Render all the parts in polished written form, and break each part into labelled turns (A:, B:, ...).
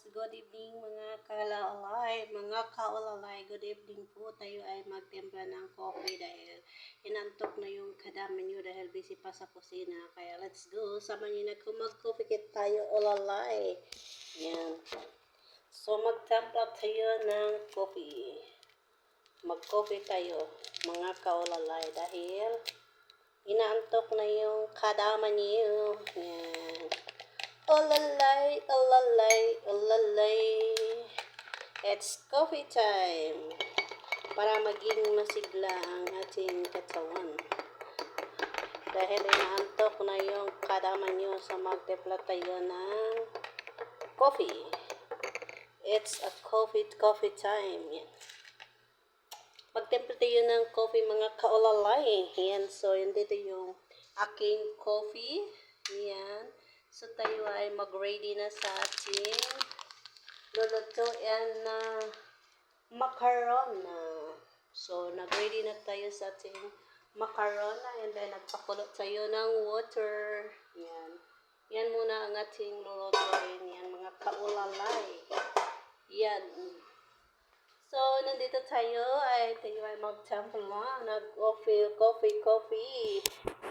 A: good evening mga kalalay, mga kaulalay, good evening po. Tayo ay magtimpla ng coffee dahil inantok na yung kadami nyo dahil busy pa sa kusina. Kaya let's go, sama nyo na kung mag-coffee kit tayo ulalay. Yan. So magtimpla tayo ng coffee. Mag-coffee tayo mga kaulalay dahil inaantok na yung kadama nyo. Yan. Olalay, olalay, olalay. It's coffee time. Para maging masigla ang ating katawan. Dahil inaantok na yung kadama nyo sa magtipla tayo ng coffee. It's a coffee time. Yan. Magtimpla tayo ng coffee mga kaolalay. Yan. So, yun dito yung aking coffee. Yan. So, tayo ay mag-ready na sa ating lulutuin na macaron. So, nag-ready na tayo sa ating macaron and then nagpakulot tayo ng water. Yan. Yan muna ang ating lulutuin. Yan, mga kaulalay. Yan. So, nandito tayo ay mag-templa. Coffee.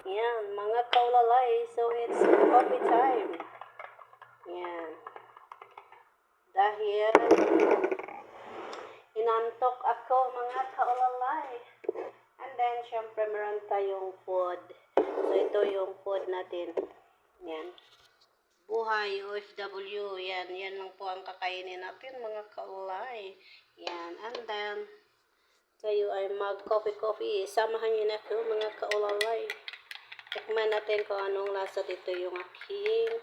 A: Yan, mga kaulalay. So, it's coffee time. Yan. Dahil inantok ako mga kaulalay. And then, syempre, meron tayong food. So, ito yung food natin. Yan. Buhay, OFW. Yan. Yan lang po ang kakainin natin mga kaulalay. Yan. And then, tayo ay mag-coffee. Samahan niyo na ako mga kaulalay. Tikman natin kung anong lasa dito yung aking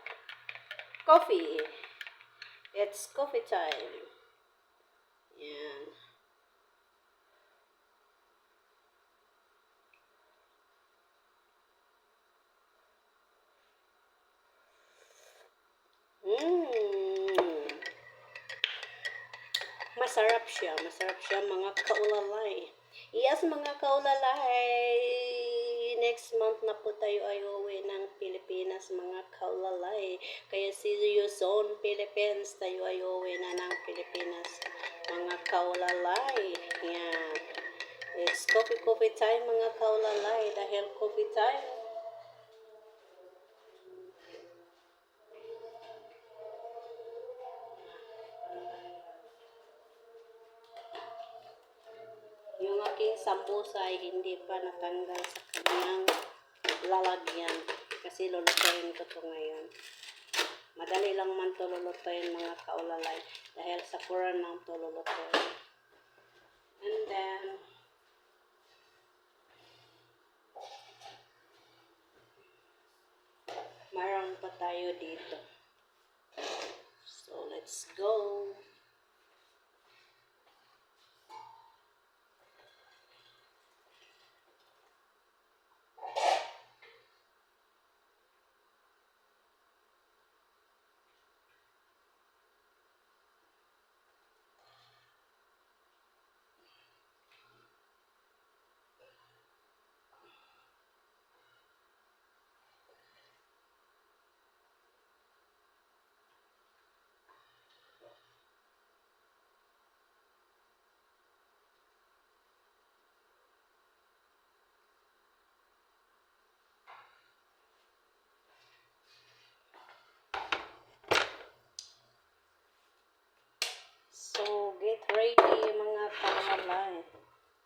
A: coffee. It's coffee time. Yan. Masarap siya mga kaulalay. Yes, mga kaulalay. Next month na po tayo ay uwi ng Pilipinas, mga kaulalay. Kaya see you soon, Philippines. Tayo ay uwi na ng Pilipinas, mga kaulalay. Yan. It's coffee time, mga kaulalay. Dahil coffee time, yung aking sambusa ay hindi pa natanggal sa kanyang lalagyan. Kasi lulutuin ko to ngayon. Madali lang man to lulutuin mga kaulalay. Dahil sa kuran lang to lulutuin. And then, mayroon pa tayo dito. So, let's go. So, get ready mga kaulalay.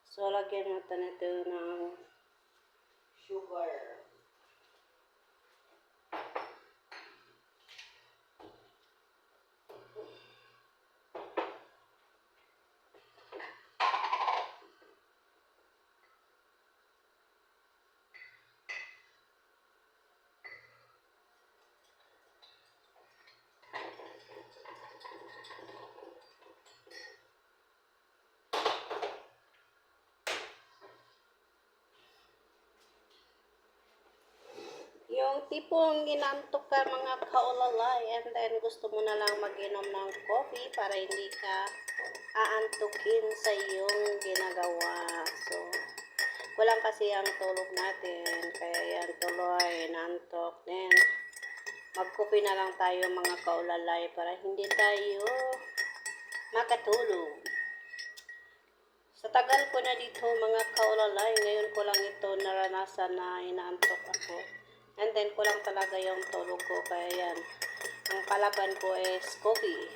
A: So, lagyan natin ito ng sugar. Yung tipong ginantok ka mga kaulalay and then gusto mo na lang mag-inom ng coffee para hindi ka aantukin sa iyong ginagawa. So, kulang kasi ang tulog natin. Kaya yan tuloy, nantok din. Mag-coffee na lang tayo mga kaulalay para hindi tayo makatulog. Sa tagal ko na dito mga kaulalay, ngayon ko lang ito naranasan na inaantok ako. And then kulang talaga yung tulog ko, kaya yan. Ang kalaban ko is coffee.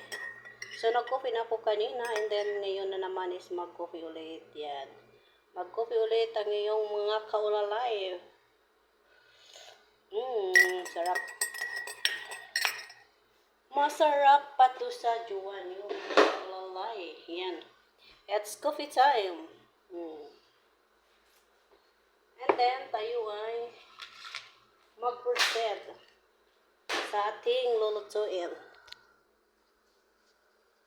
A: So nag-coffee na ako kanina, and then ngayon na naman is mag-coffee ulit. Yan. Mag-coffee ulit ang iyong mga kaulalay. Sarap. Masarap pa to sa juwan yung kaulalay. Yan. It's coffee time. And then tayo ay mag-proceed sa ating lulutuin.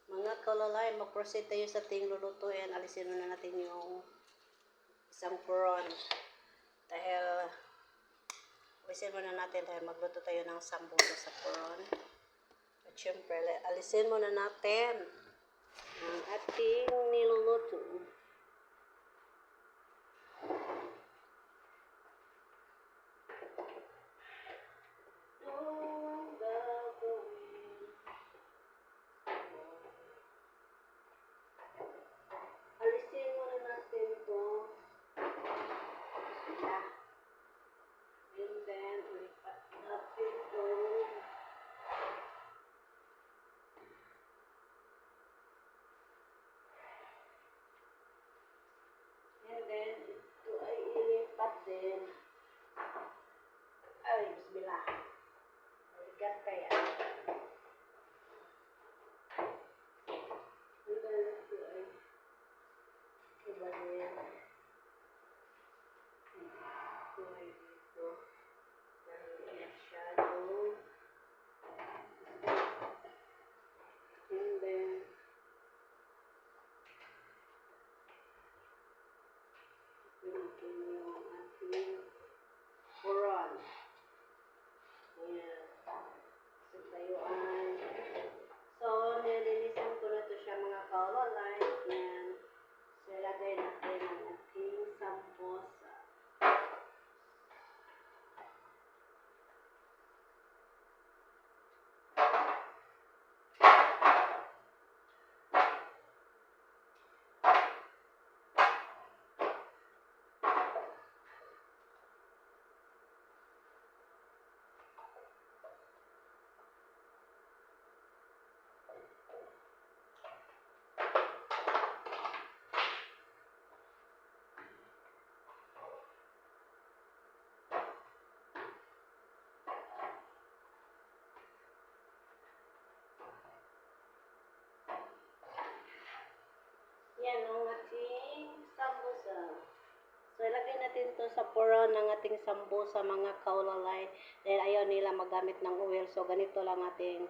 A: Mga kaulalay, mag-proceed tayo sa ating lulutuin. Alisin muna natin yung isang puron. Dahil alisin muna natin dahil magluto tayo ng sambusa sa puron. At syempre, alisin muna natin ang ating niluluto. Alisin muna natin ito. And then, ulipat natin ito. And then, ito ay ilipat din. Ay, bismillah. Maligat kaya. And then, ito ay ibalin. Ito ay dito. Dahil masyado. And then, pinutin yung ating puron. Ayan. So, tayo ay... So, nilinisan ko na ito siya mga kaulalay. Ayan. So, ilagay natin ang ating sambusa. Yan ang ating sambusa. So, ilagay natin to sa puron ng ating sambusa mga kaulalay. Dahil ayaw nila magamit ng oil. So, ganito lang ating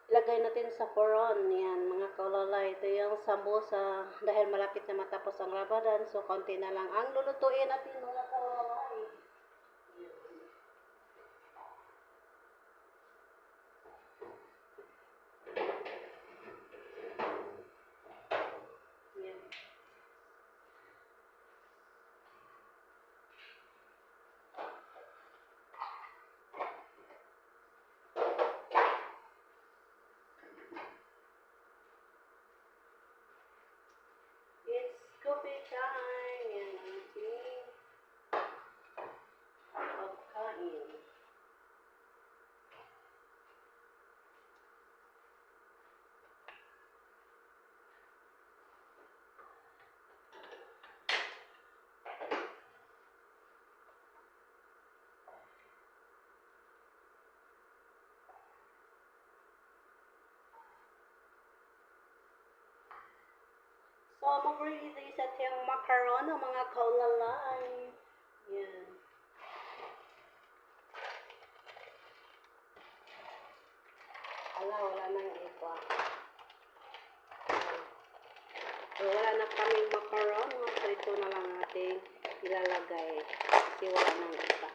A: ilagay natin sa puron. Yan mga kaulalay. Ito yung sambusa. Dahil malapit na matapos ang Ramadan. So, konti na lang ang lulutuin natin mga kaulalay. It's coffee time. Yan ang ating pagkain. So, mag-ready tayo sa tiyang macaron ng mga kaulalay. Yan. Wala nang iba. So, wala na kaming macaron. So, ito na lang ating ilalagay. Kasi wala nang iba.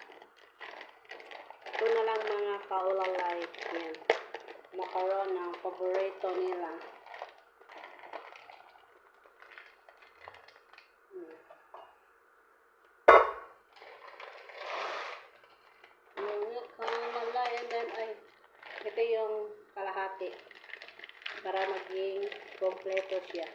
A: Ito na lang mga kaulalay. Yan. Macaron ang paborito nila. Mga kaulalay. And then, ay, para maging kompleto siya.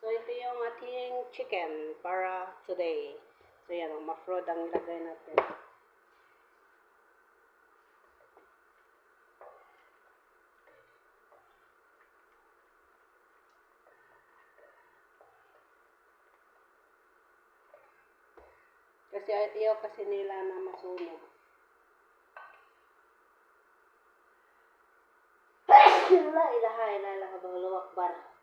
A: So, ito yung ating chicken para today. So, yan, mafrod ang ilagay natin. Kasi ayaw kasi nila na masunog. La ilaha illallah Allahu akbar.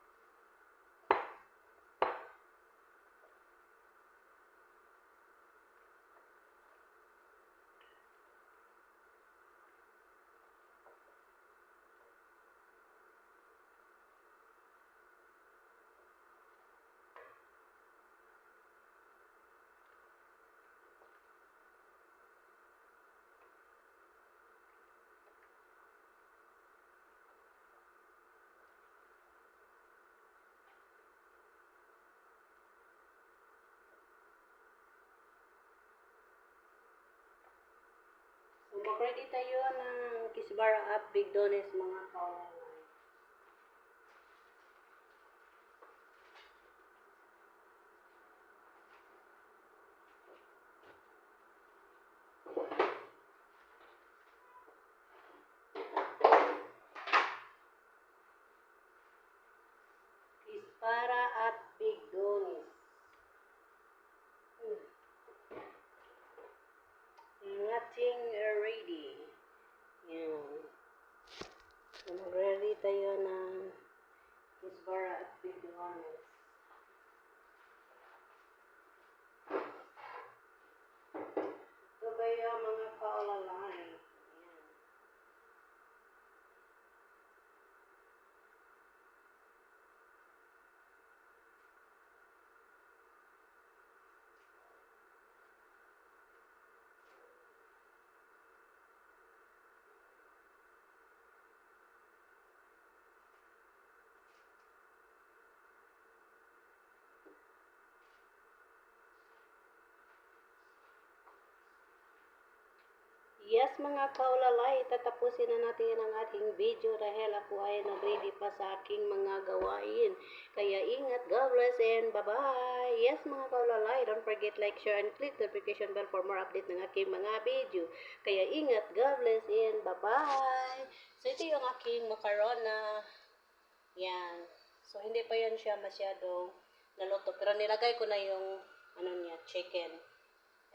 A: So, mag-ready tayo ng kisbara at big dones mga kawan. Kisbara at big dones. Ang ating ready. Yan. So, mag-ready tayo ng kisbara at big dones. Ito kayo mga kaulalay. Yan. Yes mga kaulalay, tatapusin na natin ang ating video dahil ako ay nag-ready pa sa aking mga gawain. Kaya ingat, God bless and bye-bye. Yes mga kaulalay, don't forget like, share and click the notification bell for more update ng aking mga video. Kaya ingat, God bless and bye-bye. So ito yung aking macarona. Yan. So hindi pa yan siya masyadong naluto. Pero nilagay ko na yung chicken.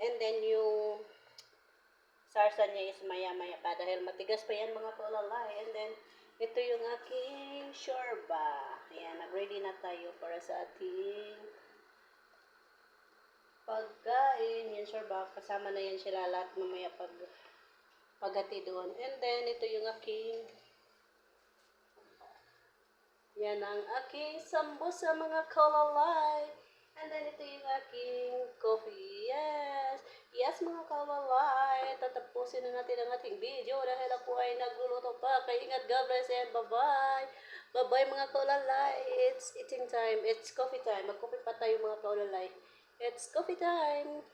A: And then yung sarsa niya is maya-maya pa dahil matigas pa yan mga kaulalay. And then, ito yung aking shorba. Ayan, nag-ready na tayo para sa ating pagkain. Yan shorba, kasama na yan sila lahat mamaya paghati doon. And then, ito yung aking yan ang aking sambusa mga kaulalay. And then, ito yung aking coffee. Yes mga kaulalay, tatapusin na natin ang ating video dahil ako ay nagluluto pa. Kaya ingat, God bless and bye-bye. Bye-bye mga kaulalay. It's eating time. It's coffee time. Mag-coffee pa tayo mga kaulalay. It's coffee time.